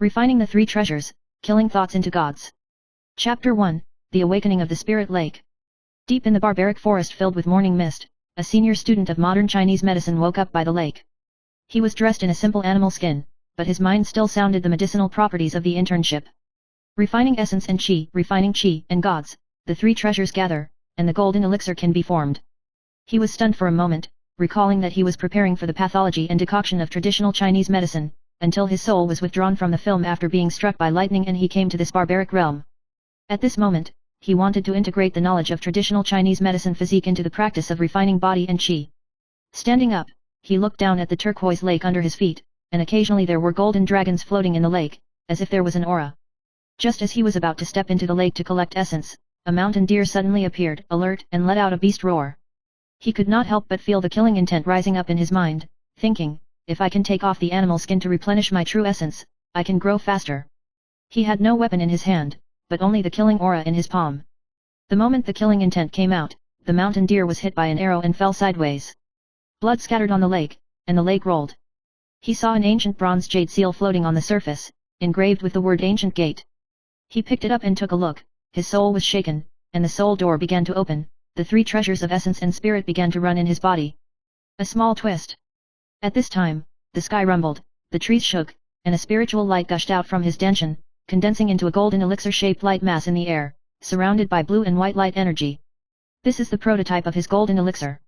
Refining the Three Treasures, Killing Thoughts into Gods. Chapter 1, The Awakening of the Spirit Lake. Deep in the barbaric forest filled with morning mist, a senior student of modern Chinese medicine woke up by the lake. He was dressed in a simple animal skin, but his mind still sounded the medicinal properties of the internship. Refining essence and qi, refining qi and gods, the three treasures gather, and the golden elixir can be formed. He was stunned for a moment, recalling that he was preparing for the pathology and decoction of traditional Chinese medicine, until his soul was withdrawn from the film after being struck by lightning and he came to this barbaric realm. At this moment, he wanted to integrate the knowledge of traditional Chinese medicine physique into the practice of refining body and qi. Standing up, he looked down at the turquoise lake under his feet, and occasionally there were golden dragons floating in the lake, as if there was an aura. Just as he was about to step into the lake to collect essence, a mountain deer suddenly appeared, alert, and let out a beast roar. He could not help but feel the killing intent rising up in his mind, thinking, if I can take off the animal skin to replenish my true essence, I can grow faster. He had no weapon in his hand, but only the killing aura in his palm. The moment the killing intent came out, the mountain deer was hit by an arrow and fell sideways. Blood scattered on the lake, and the lake rolled. He saw an ancient bronze jade seal floating on the surface, engraved with the word Ancient Gate. He picked it up and took a look, his soul was shaken, and the soul door began to open, the three treasures of essence and spirit began to run in his body. A small twist. At this time, the sky rumbled, the trees shook, and a spiritual light gushed out from his dantian, condensing into a golden elixir-shaped light mass in the air, surrounded by blue and white light energy. This is the prototype of his golden elixir.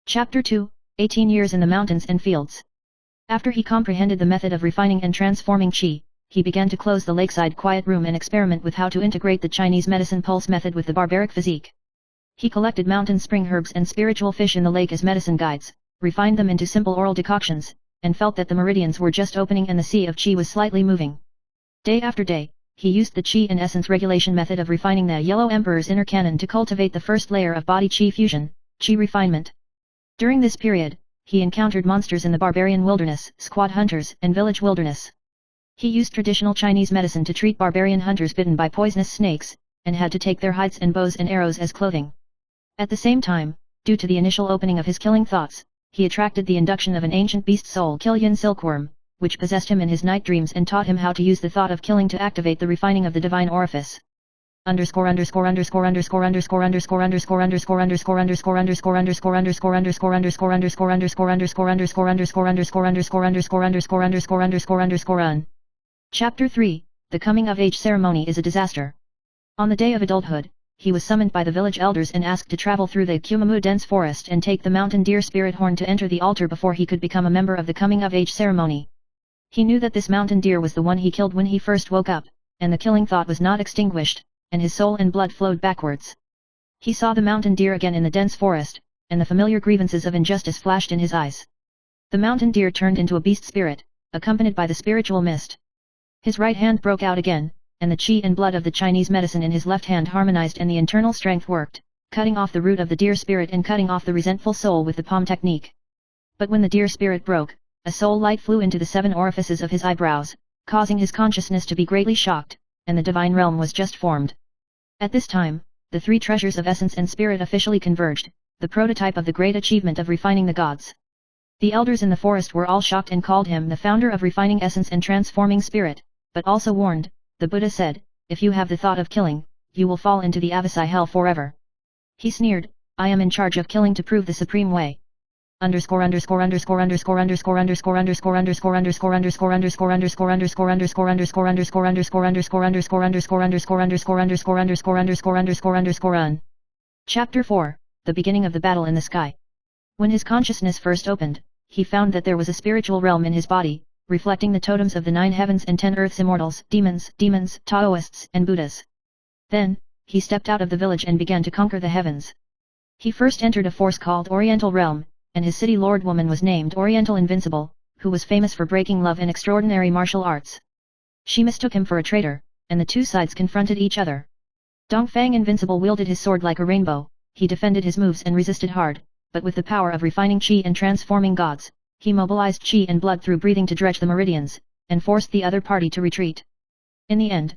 Chapter 2, 18 Years in the Mountains and Fields. After he comprehended the method of refining and transforming qi, he began to close the lakeside quiet room and experiment with how to integrate the Chinese medicine pulse method with the barbaric physique. He collected mountain spring herbs and spiritual fish in the lake as medicine guides, refined them into simple oral decoctions, and felt that the meridians were just opening and the sea of qi was slightly moving. Day after day, he used the qi and essence regulation method of refining the Yellow Emperor's inner canon to cultivate the first layer of body qi fusion, qi refinement. During this period, he encountered monsters in the barbarian wilderness, squat hunters, and village wilderness. He used traditional Chinese medicine to treat barbarian hunters bitten by poisonous snakes, and had to take their hides and bows and arrows as clothing. At the same time, due to the initial opening of his killing thoughts, he attracted the induction of an ancient beast soul Killian silkworm, which possessed him in his night dreams and taught him how to use the thought of killing to activate the refining of the divine orifice. Chapter 3, The Coming of Age Ceremony is a Disaster. On the day of adulthood, he was summoned by the village elders and asked to travel through the Kumamu dense forest and take the mountain deer spirit horn to enter the altar before he could become a member of the coming of age ceremony. He knew that this mountain deer was the one he killed when he first woke up, and the killing thought was not extinguished, and his soul and blood flowed backwards. He saw the mountain deer again in the dense forest, and the familiar grievances of injustice flashed in his eyes. The mountain deer turned into a beast spirit, accompanied by the spiritual mist. His right hand broke out again, and the qi and blood of the Chinese medicine in his left hand harmonized and the internal strength worked, cutting off the root of the deer spirit and cutting off the resentful soul with the palm technique. But when the deer spirit broke, a soul light flew into the 7 orifices of his eyebrows, causing his consciousness to be greatly shocked, and the divine realm was just formed. At this time, the 3 treasures of essence and spirit officially converged, the prototype of the great achievement of refining the gods. The elders in the forest were all shocked and called him the founder of refining essence and transforming spirit, but also warned, the Buddha said, if you have the thought of killing, you will fall into the Avasai hell forever. He sneered, I am in charge of killing to prove the supreme way. Chapter 4, The Beginning of the Battle in the Sky. When his consciousness first opened, he found that there was a spiritual realm in his body, reflecting the totems of the 9 heavens and 10 earths immortals, demons, Taoists, and Buddhas. Then, he stepped out of the village and began to conquer the heavens. He first entered a force called Oriental Realm, and his city lord woman was named Oriental Invincible, who was famous for breaking love and extraordinary martial arts. She mistook him for a traitor, and the 2 sides confronted each other. Dongfang Invincible wielded his sword like a rainbow, he defended his moves and resisted hard, but with the power of refining qi and transforming gods, he mobilized qi and blood through breathing to dredge the meridians, and forced the other party to retreat. In the end,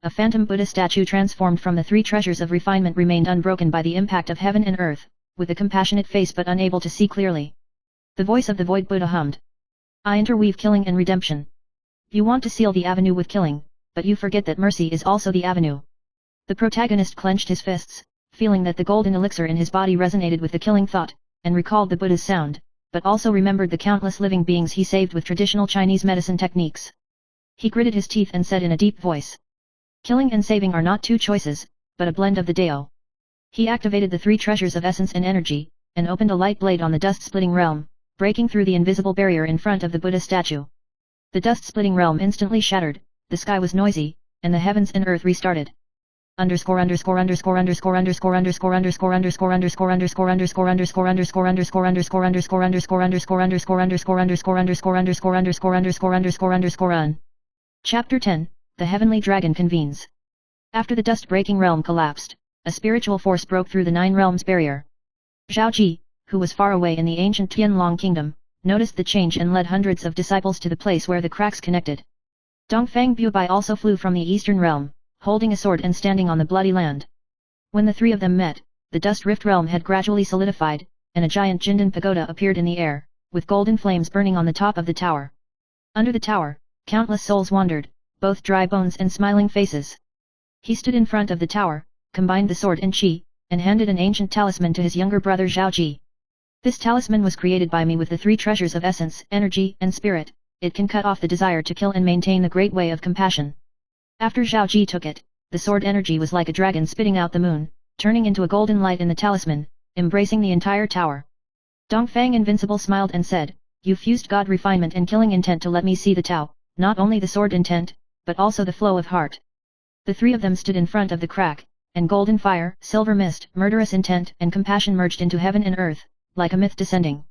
a phantom Buddha statue transformed from the three treasures of refinement remained unbroken by the impact of heaven and earth, with a compassionate face but unable to see clearly. The voice of the void Buddha hummed. I interweave killing and redemption. You want to seal the avenue with killing, but you forget that mercy is also the avenue. The protagonist clenched his fists, feeling that the golden elixir in his body resonated with the killing thought, and recalled the Buddha's sound, but also remembered the countless living beings he saved with traditional Chinese medicine techniques. He gritted his teeth and said in a deep voice. Killing and saving are not two choices, but a blend of the Dao. He activated the three treasures of essence and energy, and opened a light blade on the dust-splitting realm, breaking through the invisible barrier in front of the Buddha statue. The dust-splitting realm instantly shattered, the sky was noisy, and the heavens and earth restarted. Chapter 10, The Heavenly Dragon Convenes. After the dust-breaking realm collapsed, a spiritual force broke through the Nine Realms barrier. Zhao Ji, who was far away in the ancient Tianlong kingdom, noticed the change and led hundreds of disciples to the place where the cracks connected. Dongfang Bubai also flew from the eastern realm, holding a sword and standing on the bloody land. When the three of them met, the dust rift realm had gradually solidified, and a giant Jindan pagoda appeared in the air, with golden flames burning on the top of the tower. Under the tower, countless souls wandered, both dry bones and smiling faces. He stood in front of the tower, combined the sword and chi, and handed an ancient talisman to his younger brother Zhao Ji. This talisman was created by me with the three treasures of essence, energy, and spirit. It can cut off the desire to kill and maintain the great way of compassion. After Zhao Ji took it, the sword energy was like a dragon spitting out the moon, turning into a golden light in the talisman, embracing the entire tower. Dongfang Invincible smiled and said, You fused God refinement and killing intent to let me see the Tao, not only the sword intent, but also the flow of heart. The three of them stood in front of the crack, and golden fire, silver mist, murderous intent, and compassion merged into heaven and earth, like a myth descending.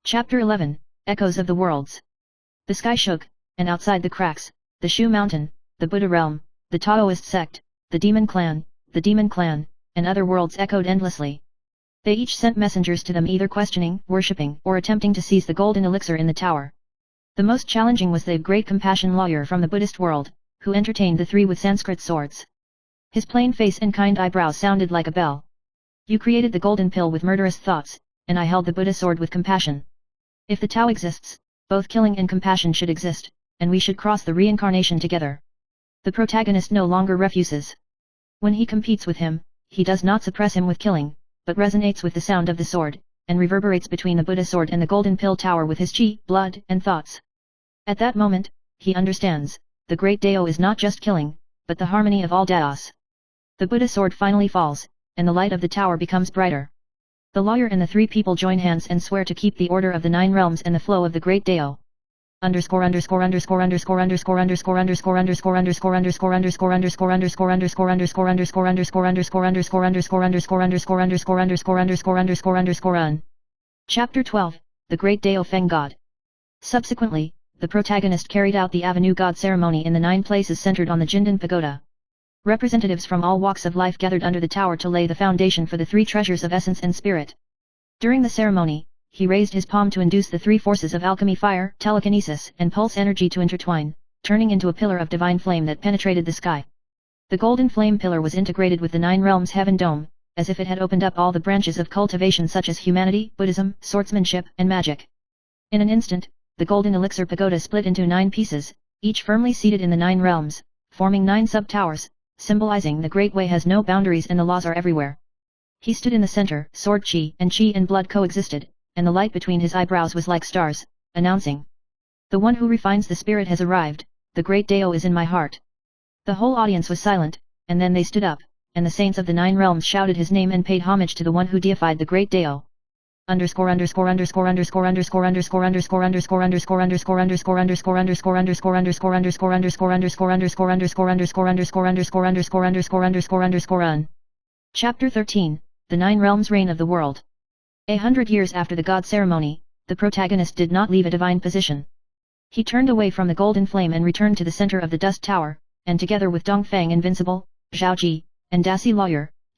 Chapter 11, Echoes of the Worlds. The sky shook, and outside the cracks, the Shu Mountain, the Buddha realm, the Taoist sect, the Demon Clan, and other worlds echoed endlessly. They each sent messengers to them either questioning, worshipping, or attempting to seize the golden elixir in the tower. The most challenging was the great compassion lawyer from the Buddhist world, who entertained the three with Sanskrit swords. His plain face and kind eyebrows sounded like a bell. You created the golden pill with murderous thoughts, and I held the Buddha sword with compassion. If the Tao exists, both killing and compassion should exist, and we should cross the reincarnation together. The protagonist no longer refuses. When he competes with him, he does not suppress him with killing, but resonates with the sound of the sword, and reverberates between the Buddha sword and the golden pill tower with his chi, blood, and thoughts. At that moment, he understands, the great Dao is not just killing, but the harmony of all Daos. The Buddha sword finally falls, and the light of the tower becomes brighter. The lawyer and the three people join hands and swear to keep the order of the nine realms and the flow of the great Dao. Chapter 12, The Great Dao Feng God. Subsequently, the protagonist carried out the Avenue God ceremony in the 9 places centered on the Jindan Pagoda. Representatives from all walks of life gathered under the tower to lay the foundation for the 3 treasures of essence and spirit. During the ceremony, he raised his palm to induce the 3 forces of alchemy, fire, telekinesis, and pulse energy to intertwine, turning into a pillar of divine flame that penetrated the sky. The golden flame pillar was integrated with the 9 realms heaven dome, as if it had opened up all the branches of cultivation such as humanity, Buddhism, swordsmanship, and magic. In an instant, the golden elixir pagoda split into 9 pieces, each firmly seated in the 9 realms, forming 9 sub-towers, symbolizing the great way has no boundaries and the laws are everywhere. He stood in the center, sword chi and blood coexisted, and the light between his eyebrows was like stars, announcing, "The one who refines the spirit has arrived, the great Dao is in my heart." The whole audience was silent, and then they stood up, and the saints of the 9 realms shouted his name and paid homage to the one who deified the great Dao. Chapter 13, The 9 Realms Reign of the World. 100 years after the god ceremony, the protagonist did not leave a divine position. He turned away from the golden flame and returned to the center of the dust tower, and together with Dongfang Invincible, Zhao Ji, and Dasi Lawyer,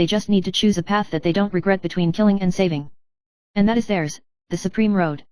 they just need to choose a path that they don't regret between killing and saving. And that is theirs, the supreme road.